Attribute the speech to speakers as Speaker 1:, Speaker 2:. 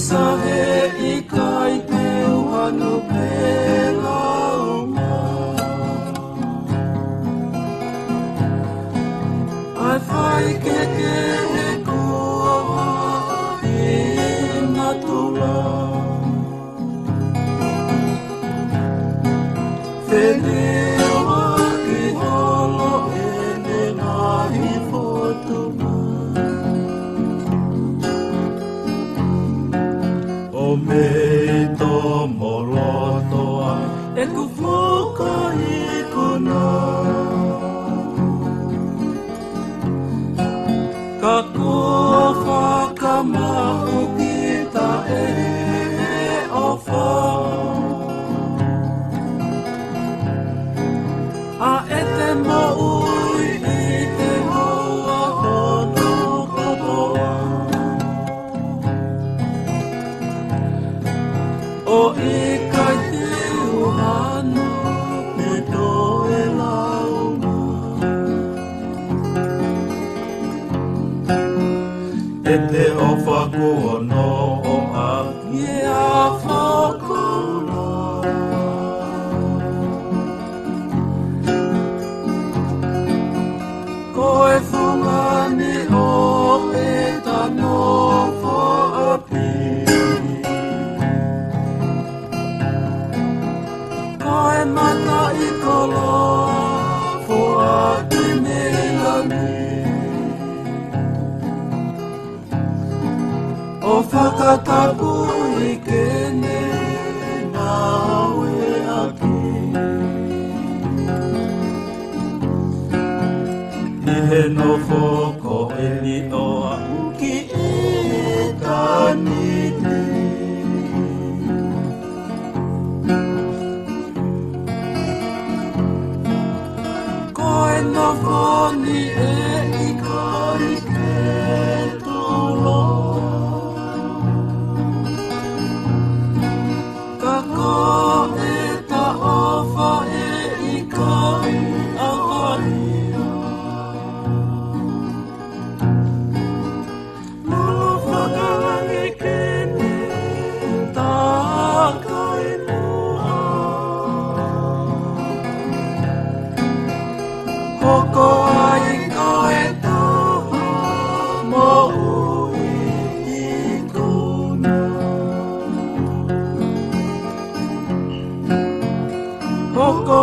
Speaker 1: sahe I kai te uhanu pela uma. Ai whai ke he kua I matula. Whenua ki holo ene ngahi whotuma. O me to molotoa e ku whoka I kuna. Ka kua whakamahu ki ta e ofa. A e te maui I te hoa hono katoa. O I kai te uhanu me toe lauma. E te ofa kua no o a ie a whakula. Ko e whungani o e tano whaapi. Ko e mata I kolo whaapi melani. O whakatapu I kene nā ue aki. I he no whoko e ni oa ki e taniti. Ko e no whoni e I kai ke tolo. Ka ko e ta ofa e I kai awahia. Lolo whakarangi kene tā kai mua. Hoko ai kai taha mo ui I kuna. Hoko